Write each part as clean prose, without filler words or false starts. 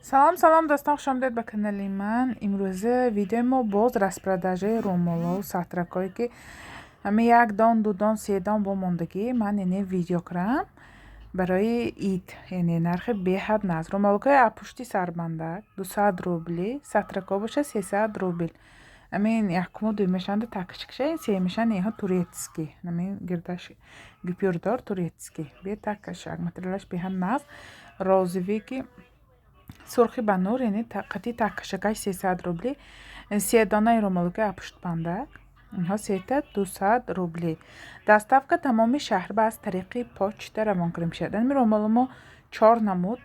سلام دوستان، خوش آمدید به کانال من. امروزه ویدیو ما باز رسپرداژه رومولو ساترکایی که همه یک دان دو دان سه دان با ماندگی من اینه ویدیو کرم برای اید، یعنی نرخ به حد ناز رومولوکای اپوشتی سربندک 200 روبلی ساترکا باشه 300 روبل. همین یکمو دوی میشند تکشکشه این سه میشن اینها توریتسکی همین گردش گپیوردار توریتسکی به تکشک مترلش به هم ناز روزوی که سرخی با نور یعنی قطعی تکشکای 300 روبلی. سه دانه رومولوکای پشت بندک اینها 200 روبلی. دستافka تمامی شهر با از طریق پوچتا روان کنیم شد. این رومولو ما 4 نمود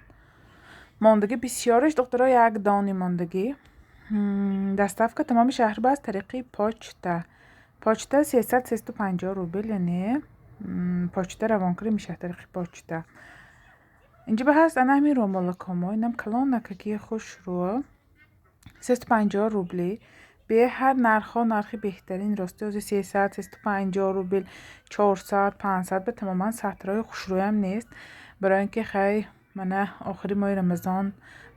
ماندگی بسیارش دکترها یک دانی ماندگی. دستافka تمامی شهر با از طریق پوچتا 350 روبل یعنی پوچتا روان کنیم میشه طریق پوچتا. اینجا به هست انا همین رومولوکا اینم کلان نککی خوش رو 350 روبلی به هر نرخی بهترین راسته از 300 350 روبل 400 500 به تماما سطرهای خوش روی هم نیست برای اینکه خیلی من آخری ماه رمضان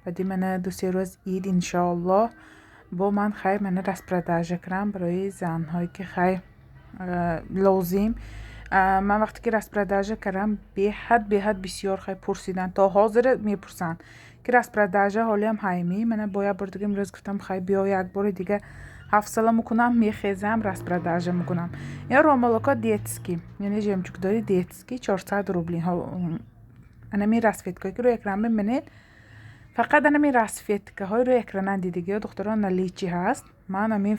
بعدی من 2-3 روز عید انشاءالله با من خیلی من رسپرداژه کردم برای زنهایی که خیلی لازم. من وقتی که رسپرداژه کردم به حد بسیار خیلی پرسیدن تا حاضر میپرسن که رسپرداژه حالی هم هایمی من باید بار دیگه امروز گفتم خیلی بیا یک بار دیگه حفصله میکنم میخیزم رسپرداژه میکنم. یا رومولوکا دیتسکی یعنی جمچوکداری دیتسکی 400 روبلی ها انا می رسفیتکایی که روی اکران ببینید فقط انا می رسفیتکه های روی اکران دیدگی ها دختران لیچی هست. من همین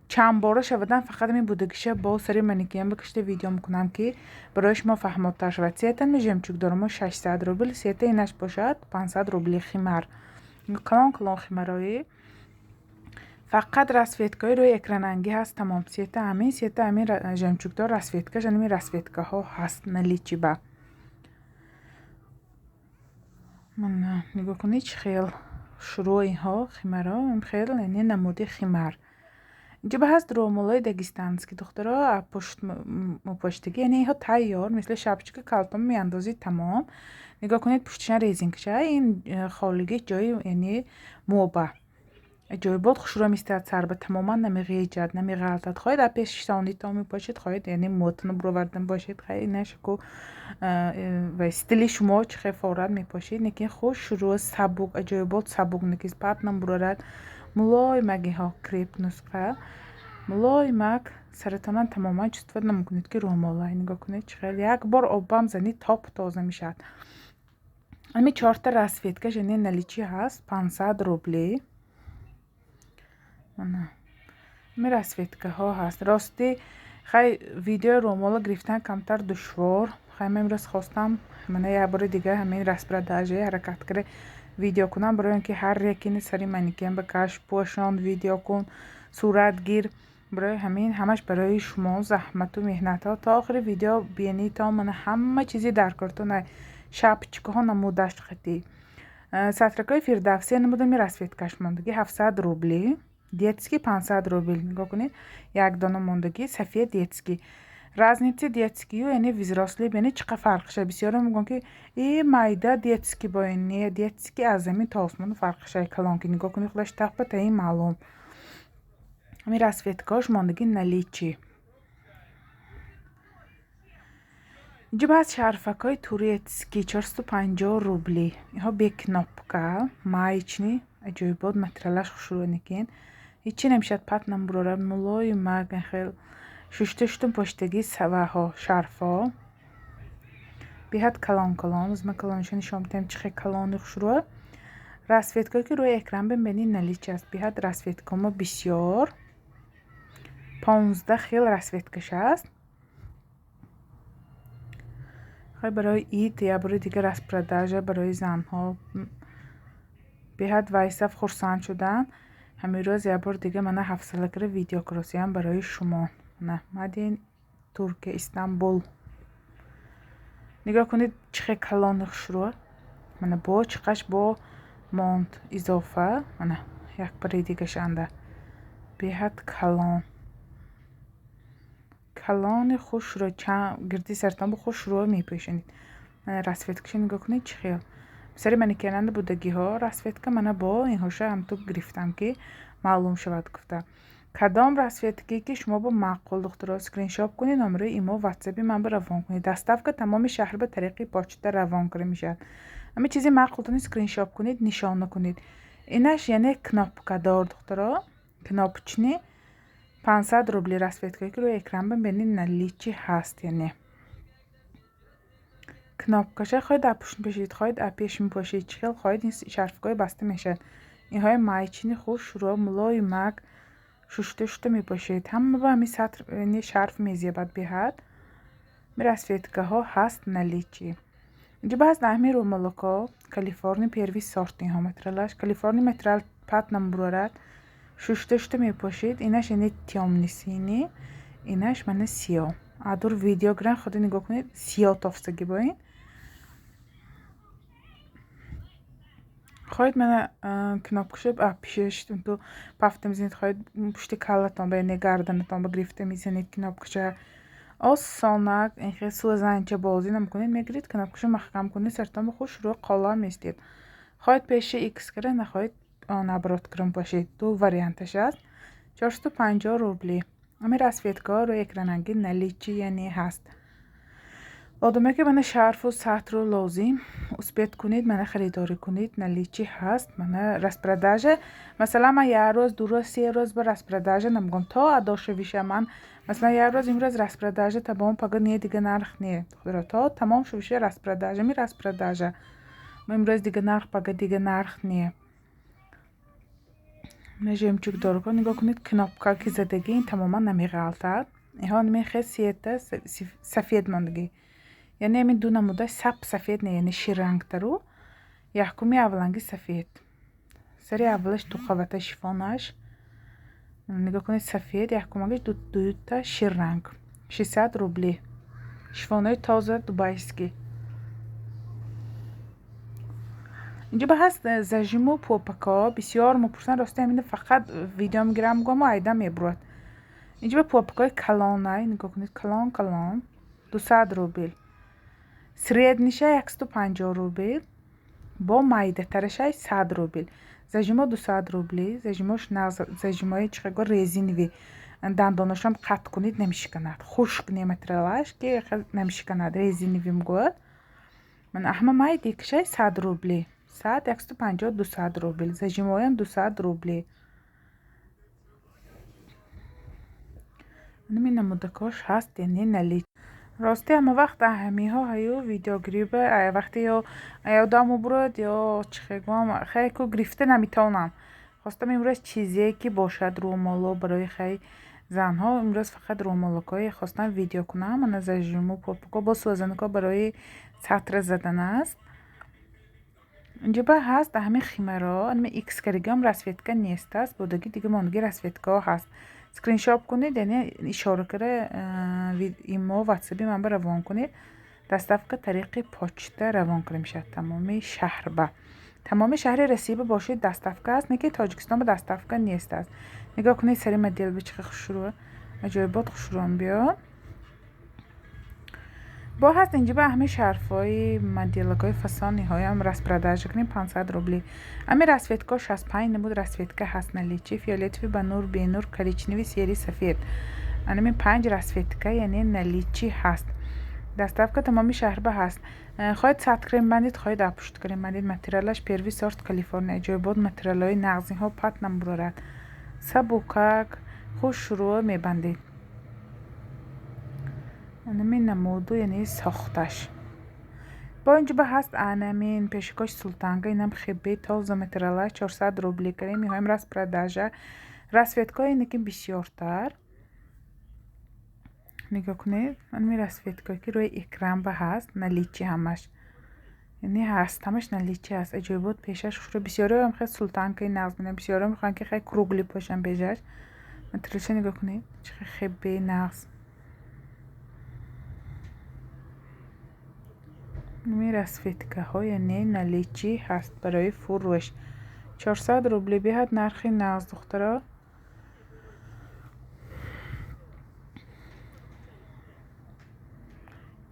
چند باره شودن فقط می بودگیشه با سری منیکیم بکشته ویدیو میکنم که برایش ما فهمتر شود. سیتن می جمچوک دارم 600 روبل سیته اینش باشد 500 روبلی خیمر کلان خیمرایی فقط رسفیتکای روی اکران انگی هست تمام. سیته همین جمچوک دار رسفیتکاش همین رسفیتکا ها هست نلیچی با من نگاه کنید خیل شروعی ها خیمرها خیل یعنی نمودی خیمر. اینجا به هست رومولوی داگستانسکی دخترها پشتگی یعنی ها تیار مثل شبچه کالتون میاندازید تمام. نگاه کنید پشتشن ریزینگشه این خالگی جای یعنی موبا جای بود خوشرو میستاد سر به تماما نمیغیجد نمیغلطد خواهید اپیش ساندی تا میپاشید خواهید یعنی موتن برووردن باشید خیلی نشکو و استیلی شما چه فوراد میپاشید نکی خوش رو سبوک جای بود سبوک نکیز پاتنم برورد ملای مگی ها کریپ نسخه ملای مگ سرتانان تماما استفاده نمیکنید که رومولای نگاه کنید چقدر یک بار آبم زنید تاپ تازه میشد. امی 4 تا رسفیتکش یعنی نلیچی هست 500 روبلی. می رسفیتکه ها هست راستی خیلی ویدیو رومولو گرفتن کمتر دشوار خیلی من امروز خواستم من یه بار دیگه همین رسپرداژه حرکت کرده ویدیو کنم برای اینکه هر یکی سری منیکیم بکش پوشاند ویدیو کن صورت گیر برای همین همش برای شما زحمت و مهنت ها تا آخر ویدیو بینی تا من همه چیزی در کارتون شبچکه ها نمودش خطی ساترکای فیردوسی نمودم می رسفیتکش ماندگی 700 روبلی دیتسکی 500 روبل. نگاه کنید یک دانه ماندگی صفیه دیتسکی رازنیتی دیتسکی یعنی ویزراسلی بینید چقدر فرقشه. بسیار میگن که این مایده دیتسکی با این دیتسکی از زمین تا آسمان فرقشه کلان که نگاه کنید خودش تقبه تا این معلوم همین رسفیتکاش ماندگی نلیچی. اینجا باز شرفکای توریتسکی 450 روبلی اینها به کناپکا مایچنی اجای بود مترلاش خوشرو نکین هیچی نمیشد پتنم برورم ملای مگن خیل ششتشتون پشتگی سواها شرفا بیهد کلان از من کلانشانی شام تیم چخه کلانی خوشرو رسفیتکایی که روی اکران ببینید نلیچ است. بیهد رسفیتکا ما بسیار 15 خیل رسفیتکش است خیلی برای اید یا برای دیگه رسپرداژه برای زنها بیهد وایسف خورسان شدن همین روز یه بار دیگه من حفصله کرده ویدیو کراسی هم برای شما نه مدین ترک استانبول. نگاه کنید چه کلان شروع من با چقش با مانت اضافه من یک برای دیگه شنده بیهد کلان خوش رو چند گردی سرتان با خوش رو میپیشنید من رسفیتکش نگاه کنید چه خیل سری منیکننده بودگی ها رسویتکا من با این هوشه هم تو گرفتم که معلوم شود گفتم کدام رسویتکی که شما با معقول دختر اسکرین شاپ کنید نمره ایمو واتساپی من به روان کنید دستافکا تمام شهر به طریق پاچتا روان کنه میشد اما چیزی معقولتون اسکرین شاپ کنید نشان نکنید اینش یعنی کناپکا دار دخترا کناپچنی 500 روبلی رسویتکایی که روی اکران ببینید نلیچی هست یعنی کناپکاشه خواهید اپوشن بشید خواهید اپیش میپاشید چخیل خواهید این شرفگاه بسته میشد اینهای مایچینی خوش رو ملای مک ششته میپاشید همه با همی سطر شرف میزیبد بیهد می رسویتکه ها هست نلیچی اینجا باز نهمی رو ملکا کالیفرنی پیروی سارتین ها مترلاش کالیفرنی مترال پات نمبرورد ششته میپاشید اینش یعنی تیام نیسینی اینش من سیاه ادور ویدیو گرن خود نگاه کنید سیاه تافستگی با این خواهید من کناپکشه پیشش تو پفته میزنید خواهید پشت کلتان به نگردنتان به گرفته میزنید کناپکشه آسانک این خیلی سوزنچه بازی نمیکنید میگیرید کناپکشه محکم کنید سرتان به خوش رو قالا میستید خواهید پیش ایکس کره نخواهید نبرات کرم باشید دو واریانتش است 450 روبلی اما رسویتگاه رو اکراننگی نلیچی یعنی هست آدمه که من شرف و سطر رو لازم اثبات کنید من خریداری کنید نلیچی هست من رسپرداژه مثلا من یه روز دو روز 3 روز با رسپرداژه نمیگم تا اداشه ویشه من مثلا یه روز امروز رسپرداژه تمام پاگه نیه دیگه نرخ نیه خدا تا تمام شوشه رسپرداژه می رسپرداژه من امروز دیگه نرخ پاگه دیگه نرخ نیه نجمچوک دارو کن نگاه کنید کناپکا که زدگی این تماما نمیغلطد اینها نمیخه سیته سفید ماندگی یعنی همین دو نمودش سفید نه یعنی شیر رنگ ترو یحکمی اولنگی سفید سری اولش تو قوته شیفانش نگاه کنید سفید یحکمگش دو تا شیر رنگ 600 روبلی شیفانای تازه دوبایسکی اینجا به هست زجیمو پوپکا بسیار مپرسن راسته همینه فقط ویدیو میگیرم گم و ایده میبرد اینجا به پوپکای کلانای نگاه کنید کلان 200 روبل سریدنیشه 150 روبل با مایده ترشه 100 روبل زجیما 200 روبلی زجیماش زجیمای چقدر رزینوی دنداناشم قطع کنید نمیشکند خشک نمیترلاش که نمیشکند رزینوی میگوید من احما مایده کشه 100 روبلی 100 150 200 روبل زجیمایم 200 روبلی نمی نمودکاش هست یعنی نلی راستی اما وقت همی ها هیو ویدیو گریبه وقتی یا دامو برد یا چخگوام خیلی که گرفته نمیتونم خواستم امروز چیزی که باشد رومالو برای خیلی زن ها امروز فقط رومالوکای خواستم ویدیو کنم من از جمو پاپکا با سوزنکا برای سطر زدن است اینجا با هست همین خیمرا انم ایکس کرگم رسویتکا نیست است بودگی دیگه ماندگی رسویتکا هست اسکرین شاپ کنید یعنی اشاره کرده ایمو واتساپی من به روان کنید دستافکا طریق پاچتا روان کنه میشه تمام شهر با تمام شهر رسیب باشید دستافکا است نه که تاجیکستان به دستافکا نیست است نگاه کنید سری مدل به چه خوشروه عجایبات خوشروان بیا با هست اینجا به همه شرفای مدیلکای فسانی های هم رسپرداژ کنیم 500 روبلی اما رسویتکا 65 نمود رسویتکا هست نلیچی فیولتوی با نور بی نور کریچنوی سیری سفید انمی 5 رسویتکا یعنی نلیچی هست دستافکا تمامی شهر به هست خواهید سطر کریم بندید خواهید اپوشت کریم بندید متریالش پیروی سارت کالیفرنیا جای بود متریال های نغزی ها پت نمبرورد سبوکک خوش شروع میبندید انمی نمودو یعنی ساختش با اینجا به هست انمین پیشکاش سلطانگا اینم خیبه تازه متریالش 400 روبلی کریم میخوایم راست پرداژه رسویتکا اینه که بسیارتر نگاه کنید انمی رسویتکا که روی اکران به هست نلیچی همش یعنی هست همش نلیچی هست اجابت پیشش خوره بسیاری هم خیلی سلطان که نغز میدن بسیاری میخوان که خیلی کروگلی پاشن بیجاش متریالش نگاه کنید چه خیلی نغز نمی رسویتکه ها یعنی نلیچی هست برای فروش 400 روبلی بیاد نرخی نغز دخترا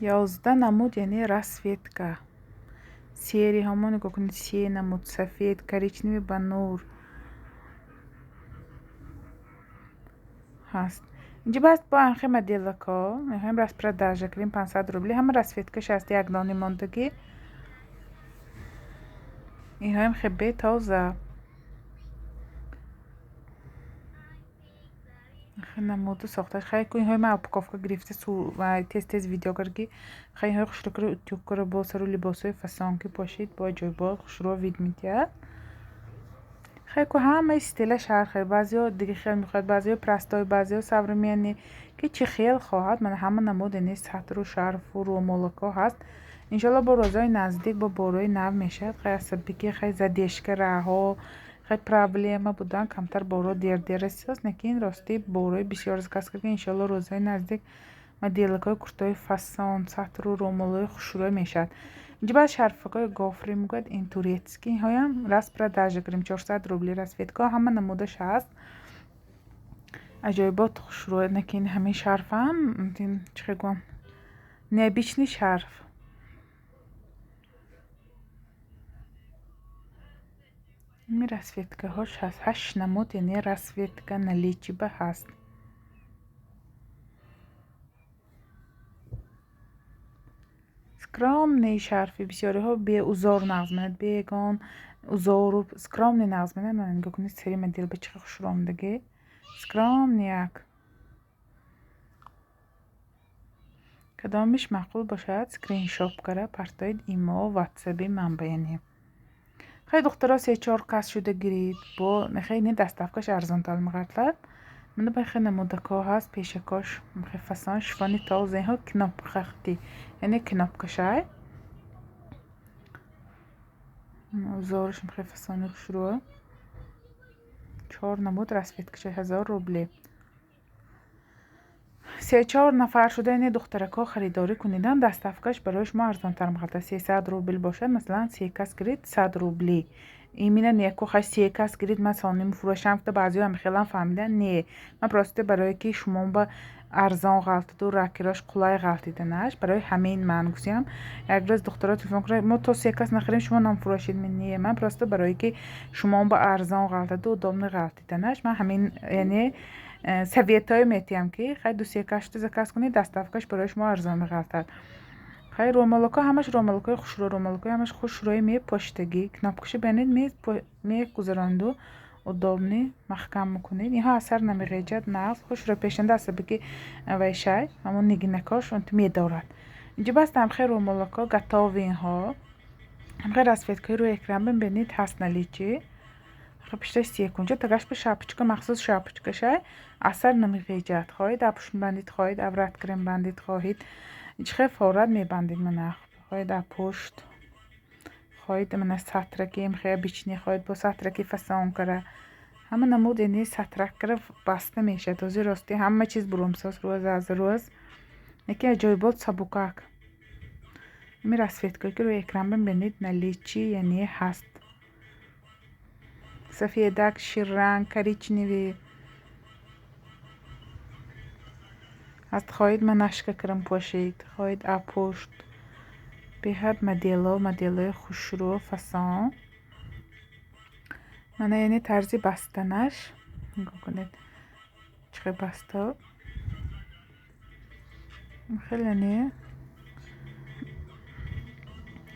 11 نمود یعنی رسویتکه سیری همون نگاه کنید، سیه نمود سفید کریچنیوی با نور هست. اینجا بس با انخه مدیلکا میخوایم راست پرداژه کریم 500 روبلی همه رسفیت کش هست یک دانی ماندگی این هم خبه تازه خیلی نموده ساخته خیلی که این های من اپکافکا گرفته سو و تست ویدیو کرگی خیلی های خوش رو کرده اتیوک کرده با سر و لباسای فسان که پاشید با جای با خوش رو وید میتید خیلی که همه استیل شهر خیلی بعضی ها دیگه خیلی میخواد بعضی ها پرستای بعضی ها صبر میانی که چی خیلی خواهد من همه نموده نیست سطر و شرف و مولکا هست انشالله با روزای نزدیک با باروی نو میشد خیلی سبکی خیلی زدیشک راه خیلی پرابلم بودن کمتر بارو دیر رسید نکین راستی باروی بسیار زکاس که انشالله روزای نزدیک مدیلکای کرتای فسان سطر و رومولای خوشروی میشد اینجا بعد شرفکای گافری میگوید این توریتسکی هایم راست پرداژه کریم 400 روبلی رسفیتکا همه نمودش هست عجایبات خوشروی نکین همین شرف هم چه گویم نبیچنی شرف می رسفیتکا هاش هست 8 نمود یعنی رسفیتکا نلیچی به هست سکرامنی شرفی بسیاری ها به اوزار نغز مند بیگان اوزار و سکرامنی نغز مند من نگاه کنید سری من دیل بچه خوش رو آمدگی سکرامنیک کدامش معقول باشد سکرین شاپ کرده پرتاید ایما و واتسابی من بیانیم خیلی دخترها 3-4 کس شده گیرید با خیلی دستافکش ارزان تال مقدلت من به خیلی نمودکا هست پیشکاش مخفصان شفانی تازه ها کناپ خختی یعنی کناپ کشای زارش مخفصانی شروع 4 نمود رسفیت کشه 1000 روبلی 3-4 نفر شده این دخترکا خریداری کنیدن دستافکش برایش ما ارزان تر مقدر 300 روبل باشد مثلا 3 کس گرید 100 روبلی ایمینه نیکو خیلی 3 کس گرید من سانی مفروشم که بعضی هم خیلی فهمیدن نه من پراسته برای که شما با ارزان غلطید و راکیراش قلای غلطیدنش برای همین من گوشیم یک روز دخترها تلفن کرد ما تو 3 کس نخریم شما نفروشید من نه من پراسته برای که شما با ارزان غلطید و دامن غلطیدنش من همین یعنی سویتای میتیم که خیلی دوسیه کشت زکاس کنید دستافکش برای شما ارزان می‌گردد خیلی رومالوکا همش رومالوکای خوشرو رومالوکای همش خوشروی می پشتگی کناپکشی بینید می گذراندو و دامنی محکم میکنید اینها اثر نمیگیجد نغز خوش رو پیشنده است بگی ویشای همون نگینکاش اون می دارد اینجا بس هم خیلی رومالوکا گتاوی اینها هم خیلی رسفیتکای روی اکرام ببینید هست نلیچی خب سیه کنجا تگاش به شاپچکا مخصوص شاپچکا شای اثر نمیگیجد خواهید اپشن بندید خواهید ابرد کریم بندید خواهید چه فورد میبندید منخ خواهید پشت خواهید من سطرکی خیلی بیچنی خواهید با سطرکی فسان کرده همه نمود اینی سطرک کرده بسته میشه توزی راستی همه چیز برومساز روز از روز یکی جای بود سبوکاک می رسفیت که روی اکرام ببینید نلیچی یعنی هست سفیدک شیر رنگ کریچنیوی هست خواهید من نشک کرم پوشید خواهید پشت بهد مدیلای خوشرو فسان من یعنی طرزی بستنش نگاه کنید چه بسته خیلی یعنی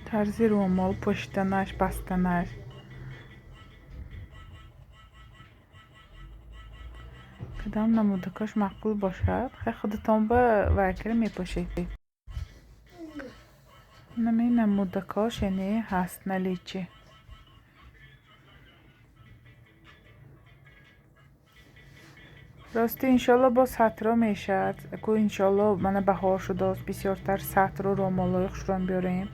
طرزی رومال پشتنش بستنش کدام نمودکاش معقول باشد خیلی خودتان با ورکر میپوشید نمی نمودکاش یعنی هست نلیچی راستی انشالله با سطرا میشد که انشالله من بهار شده است بسیارتر سطر و رومالای خوشران بیاریم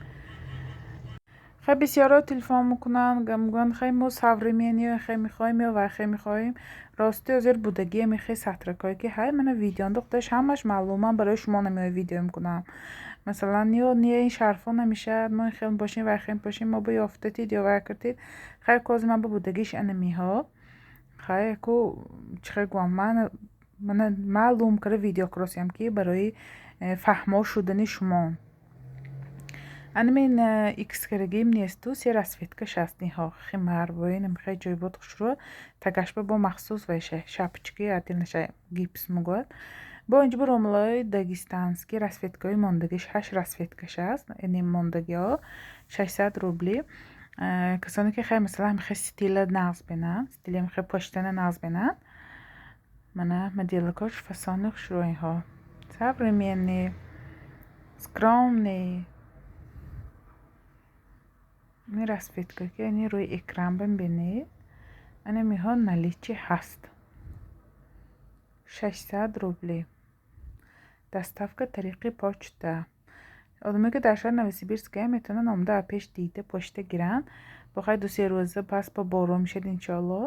خیلی بسیارا تلفن میکنن میگن خیلی ما صبر میانی خیلی میخوایم و خیلی میخوایم راستی از بودگی میخوای سطرکایی که های من ویدیو انداختش همش معلومه برای شما نمیای ویدیو میکنم مثلا نیه این شرفا نمیشه ما خیلی باشیم و خیلی باشیم ما با یافتید یا ورکرتید خیلی کازی من با بودگیش انمی ها خیلی کو چه گوام من معلوم کرده ویدیو کراسیم که برای فهما شدنی شما анамин икс карагим несту се расветка шастниҳо химарвои намихай ҷойбод хушро тагашба бо махсус вайша шапочки атилнаша гипс мугояд бо инҷибо ромлои дагестанский расветкаи мондагиш 8 расветкаш аст яъне мондагиҳо 600 рубли. касоне ки хай масалан михай стила нағз бинанд стили михай поштана нағз бинанд мана моделакош фасони хушроиҳо современные скромные. این расветка که یعنی روی اکران ببینید анамиҳо наличи ҳаст 600 рублей. доставка тариқи почта. одаме ки дар шаҳри новосибирская метавонанд омада пеш дида почта гиранд бо хай 2-3 рӯза пас ба борон мешад иншоалло.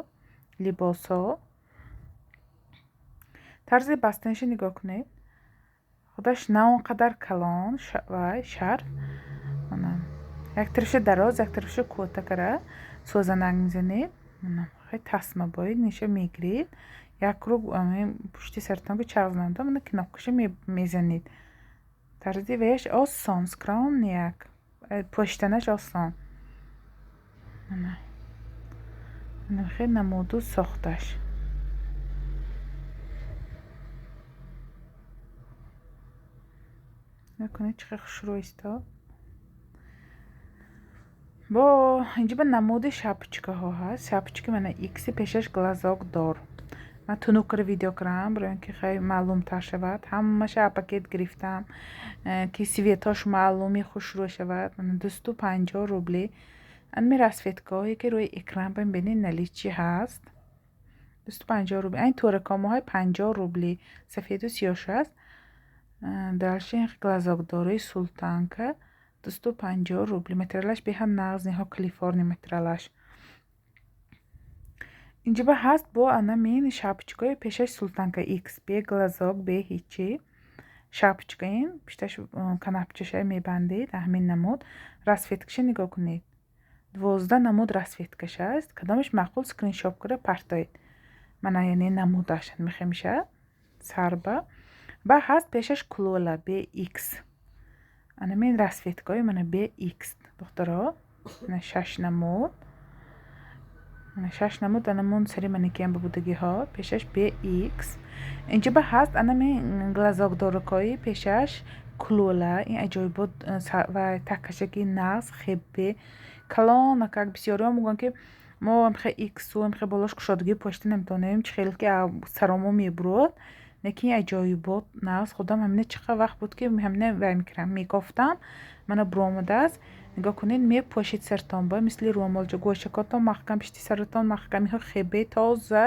либосҳо тарзи бастанашо нигоҳ кунед худаш на он қадар калон ва шарф як тарафша дароз як тарафша кӯтакара сӯзанак мезанед хай тасмабои ниша мегиред як круг пушти сартонга чағзнамда мана кнопкаша мезанед тарзи ваяш осон скромняк поштанаш осон мана хай намуду сохташ накунед чиқар хушрӯ истод бо инҷиба намуди шапочкаҳо ҳаст шапочки мана икси пешаш глазок дор ман тунукро видео кардам барои ин ки хай маълумтар шавад ҳамаша пакет гирифтам ки светош маълуми хушрӯ шавад 250 рубли анми расветкаҳое ки рӯи экран бинед наличи ҳаст 250 рубли айн туракомоҳои 50 рубли сафеду сиёҳш аст далшин глазокдори султанка 250 рубли материалаш беҳам нағз ниҳо калифорния материалаш инҷиба ҳаст бо анамин шапочкаи пешаш султанка икс бе глазок бе ҳичи шапочка ин пишташ канапчаша мебандед ҳамин намуд расветкаша нигоҳ кунед 12 намуд расветкаш аст кадомаш маъқул скриншот кара партоед мана яъне намудаш мехемиша сарба ба ҳаст пешаш клола бе икс анамин расветкаи мана бе икс духтаро мана 6 намуд мана 6 намуд анамон сари манекиам ба будагиҳо пешаш бе икс инҷиба ҳаст анамин глазокдоракои пешаш клола ин аҷоибот ва таккашаки нағз хеббе калона как бисёриҳо мегӯянд ки мо михай иксу михай болош кушодагии почта наметавонем чӣ хеле ки саромо мебурод лекин аҷоибот нағз худам ҳамина чиқа вақт буд ки ҳамина вай мекардам мекофтам мана буромадааст нигоҳ кунед мепошид сартонба мисли рӯмолҷо гӯшакотон маҳкам пишти саратон маҳкамиҳо хебе тоза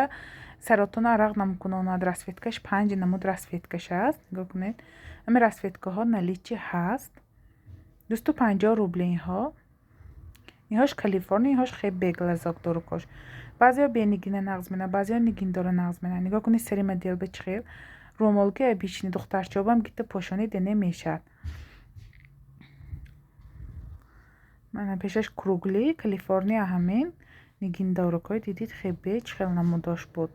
саратон арақ намкунонад расветкаш 5 намуд расветкаш аст нигоҳ кунед ами расветкаҳо наличи ҳаст 250 рубли инҳош калифорния инҳош хебе глазокдорукош баъзеҳо бенигина нағз менад баъзеҳо нигиндора нағз менад нигоҳ кунед сари модел ба чӣ хел рӯмолки обични духтарчобам гита пошонида немешад мана пешаш кругли калифорния ҳамин нигиндорукои дидид хебе чӣ хел намудош буд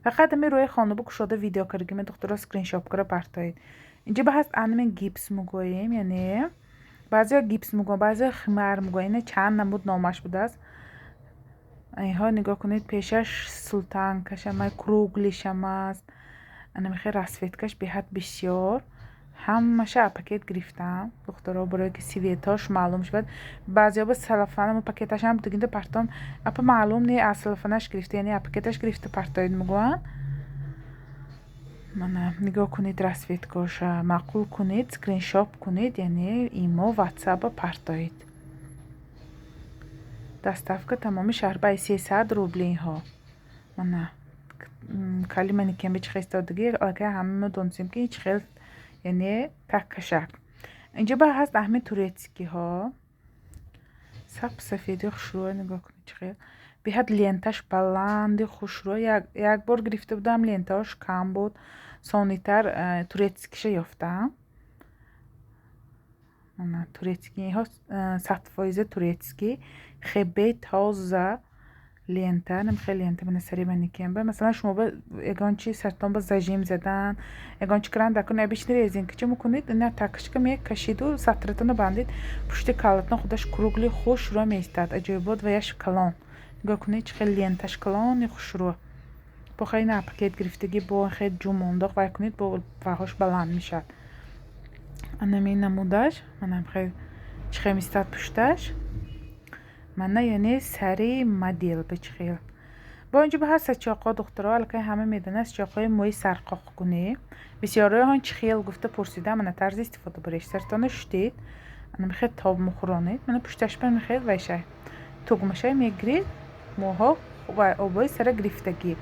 фақат ами рӯи хонуба кушода видео каргиме духтаро скриншот кара партоед инҷиба ҳаст анамин гипс мугоем яъне баъзеҳо гипс мугоем баъзеҳо химар мугоем ина чанд намуд номаш будааст айҳо нигоҳ кунед пешаш султанкашам круглишам аст анамихе расветкаш беҳад бисёр ҳамаша пакет гирифтам духтаро барое ки светош маълум шавад баъзеҳо ба салофан пакеташам дигинда партом апа маълум не аз салофанаш гирифта яъне пакеташ гирифта партоед мегӯянд мана нигоҳ кунед расветкаша маъқул кунед скриншот кунед яъне имо ватсапа партоед доставка тамоми шаҳр ба 300 рубли инҳо мана кали манекиам ба чӣ хел истодагӣ ага ҳама донисем ки чӣ хел яъне таккашак инҷиба ҳаст аҳми турецкиҳо сафеди хушрӯ нигоҳ кунед чӣ хел беҳад ленташ баланди хушрӯ як бор гирифта будам лентааш кам буд сонитар турецкиша ёфтам турецки инҳо 100% турецки хебе тоза لنته نمیخوای لنته من سری من نکیم به مثلا شما با اگان چی سرطان با زجیم زدن اگان چی کردن دکن بیشتر از این که چه میکنید نه تکش که یک کشید و سطرتون بندید پشت کالتون خودش کروگلی خوش رو میستاد عجیب بود و یش کلان نگاه کنید چه خیلی لنتش کلان خوش رو با خیلی نه پاکت گرفتگی با خیلی جو مانداخ و کنید با فهاش بلند میشه انا می نمودش منم خیلی چه میستاد پشتش من یعنی سری مدیل بچخیل با اینجا به هست چاقا دخترها الکی همه میدونه چاقای موی سرقاق کنی بسیاری هان چخیل گفته پرسیده من طرز استفاده برش سرطان شدید انا میخواد تاب مخورانید من پشتش میخواد ویشه توگمشه میگرید موها و آبای سر گرفتگی